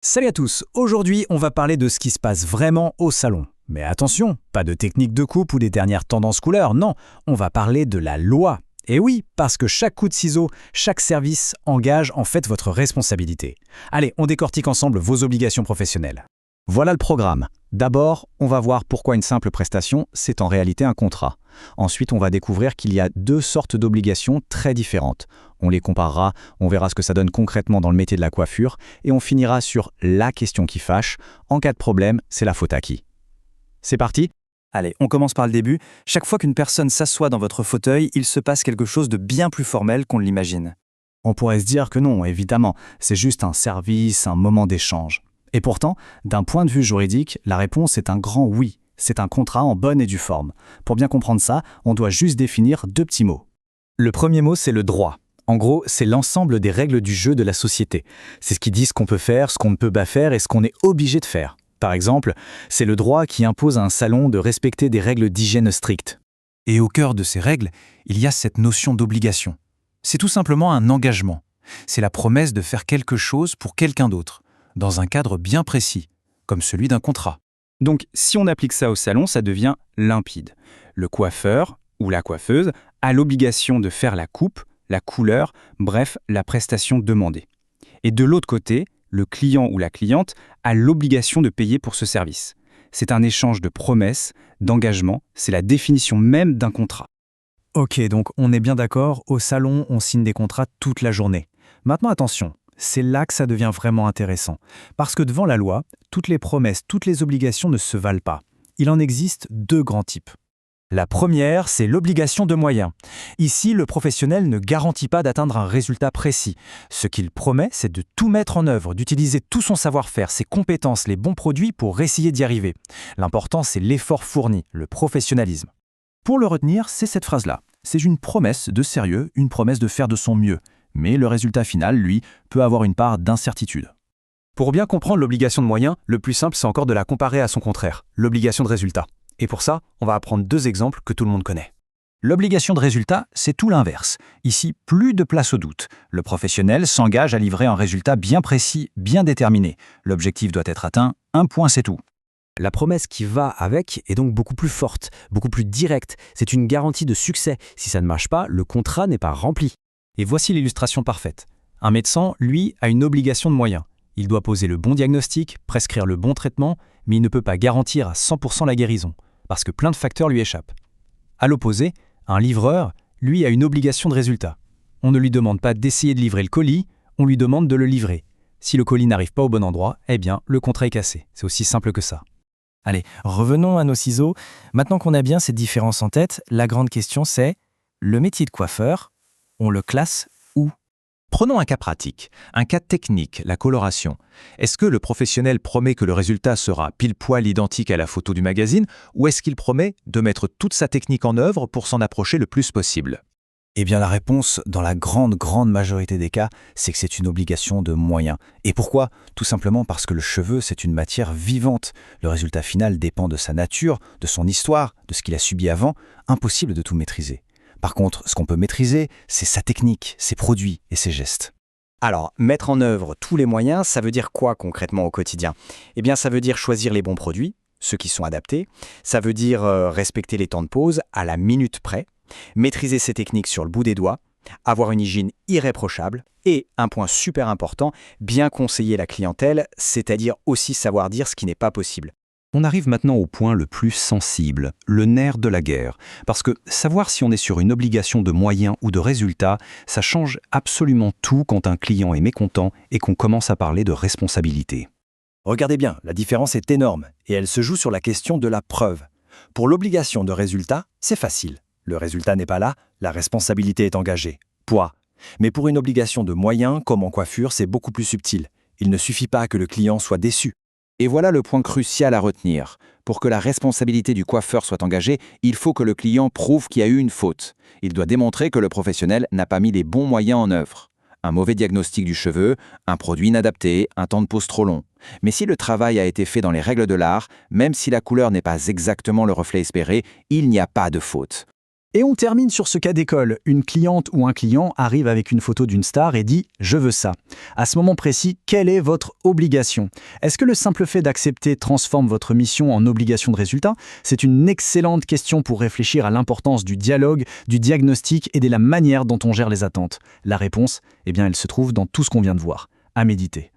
Salut à tous, aujourd'hui on va parler de ce qui se passe vraiment au salon. Mais attention, pas de technique de coupe ou des dernières tendances couleurs, non, on va parler de la loi. Et oui, parce que chaque coup de ciseau, chaque service engage en fait votre responsabilité. Allez, on décortique ensemble vos obligations professionnelles. Voilà le programme. D'abord, on va voir pourquoi une simple prestation, c'est en réalité un contrat. Ensuite, on va découvrir qu'il y a deux sortes d'obligations très différentes. On les comparera, on verra ce que ça donne concrètement dans le métier de la coiffure, et on finira sur la question qui fâche. En cas de problème, c'est la faute à qui? C'est parti? Allez, on commence par le début. Chaque fois qu'une personne s'assoit dans votre fauteuil, il se passe quelque chose de bien plus formel qu'on ne l'imagine. On pourrait se dire que non, évidemment, c'est juste un service, un moment d'échange. Et pourtant, d'un point de vue juridique, la réponse est un grand oui. C'est un contrat en bonne et due forme. Pour bien comprendre ça, on doit juste définir deux petits mots. Le premier mot, c'est le droit. En gros, c'est l'ensemble des règles du jeu de la société. C'est ce qui dit ce qu'on peut faire, ce qu'on ne peut pas faire et ce qu'on est obligé de faire. Par exemple, c'est le droit qui impose à un salon de respecter des règles d'hygiène strictes. Et au cœur de ces règles, il y a cette notion d'obligation. C'est tout simplement un engagement. C'est la promesse de faire quelque chose pour quelqu'un d'autre, dans un cadre bien précis, comme celui d'un contrat. Donc si on applique ça au salon, ça devient limpide. Le coiffeur ou la coiffeuse a l'obligation de faire la coupe, la couleur, bref, la prestation demandée. Et de l'autre côté, le client ou la cliente a l'obligation de payer pour ce service. C'est un échange de promesses, d'engagement, c'est la définition même d'un contrat. Ok, donc on est bien d'accord, au salon, on signe des contrats toute la journée. Maintenant attention, c'est là que ça devient vraiment intéressant. Parce que devant la loi, toutes les promesses, toutes les obligations ne se valent pas. Il en existe deux grands types. La première, c'est l'obligation de moyens. Ici, le professionnel ne garantit pas d'atteindre un résultat précis. Ce qu'il promet, c'est de tout mettre en œuvre, d'utiliser tout son savoir-faire, ses compétences, les bons produits pour essayer d'y arriver. L'important, c'est l'effort fourni, le professionnalisme. Pour le retenir, c'est cette phrase-là. C'est une promesse de sérieux, une promesse de faire de son mieux. Mais le résultat final, lui, peut avoir une part d'incertitude. Pour bien comprendre l'obligation de moyens, le plus simple, c'est encore de la comparer à son contraire, l'obligation de résultat. Et pour ça, on va apprendre deux exemples que tout le monde connaît. L'obligation de résultat, c'est tout l'inverse. Ici, plus de place au doute. Le professionnel s'engage à livrer un résultat bien précis, bien déterminé. L'objectif doit être atteint, un point c'est tout. La promesse qui va avec est donc beaucoup plus forte, beaucoup plus directe. C'est une garantie de succès. Si ça ne marche pas, le contrat n'est pas rempli. Et voici l'illustration parfaite. Un médecin, lui, a une obligation de moyens. Il doit poser le bon diagnostic, prescrire le bon traitement, mais il ne peut pas garantir à 100% la guérison, parce que plein de facteurs lui échappent. À l'opposé, un livreur, lui, a une obligation de résultat. On ne lui demande pas d'essayer de livrer le colis, on lui demande de le livrer. Si le colis n'arrive pas au bon endroit, eh bien, le contrat est cassé. C'est aussi simple que ça. Allez, revenons à nos ciseaux. Maintenant qu'on a bien ces différences en tête, la grande question c'est, le métier de coiffeur, on le classe où? Prenons un cas pratique, un cas technique, la coloration. Est-ce que le professionnel promet que le résultat sera pile poil identique à la photo du magazine ou est-ce qu'il promet de mettre toute sa technique en œuvre pour s'en approcher le plus possible? Eh bien la réponse, dans la grande majorité des cas, c'est que c'est une obligation de moyens. Et pourquoi? Tout simplement parce que le cheveu, c'est une matière vivante. Le résultat final dépend de sa nature, de son histoire, de ce qu'il a subi avant. Impossible de tout maîtriser. Par contre, ce qu'on peut maîtriser, c'est sa technique, ses produits et ses gestes. Alors, mettre en œuvre tous les moyens, ça veut dire quoi concrètement au quotidien? Eh bien, ça veut dire choisir les bons produits, ceux qui sont adaptés. Ça veut dire respecter les temps de pause à la minute près, maîtriser ses techniques sur le bout des doigts, avoir une hygiène irréprochable et, un point super important, bien conseiller la clientèle, c'est-à-dire aussi savoir dire ce qui n'est pas possible. On arrive maintenant au point le plus sensible, le nerf de la guerre. Parce que savoir si on est sur une obligation de moyens ou de résultats, ça change absolument tout quand un client est mécontent et qu'on commence à parler de responsabilité. Regardez bien, la différence est énorme et elle se joue sur la question de la preuve. Pour l'obligation de résultat, c'est facile. Le résultat n'est pas là, la responsabilité est engagée. Point. Mais pour une obligation de moyens, comme en coiffure, c'est beaucoup plus subtil. Il ne suffit pas que le client soit déçu. Et voilà le point crucial à retenir. Pour que la responsabilité du coiffeur soit engagée, il faut que le client prouve qu'il y a eu une faute. Il doit démontrer que le professionnel n'a pas mis les bons moyens en œuvre. Un mauvais diagnostic du cheveu, un produit inadapté, un temps de pause trop long. Mais si le travail a été fait dans les règles de l'art, même si la couleur n'est pas exactement le reflet espéré, il n'y a pas de faute. Et on termine sur ce cas d'école. Une cliente ou un client arrive avec une photo d'une star et dit « je veux ça ». À ce moment précis, quelle est votre obligation? Est-ce que le simple fait d'accepter transforme votre mission en obligation de résultat? C'est une excellente question pour réfléchir à l'importance du dialogue, du diagnostic et de la manière dont on gère les attentes. La réponse, eh bien, elle se trouve dans tout ce qu'on vient de voir. À méditer.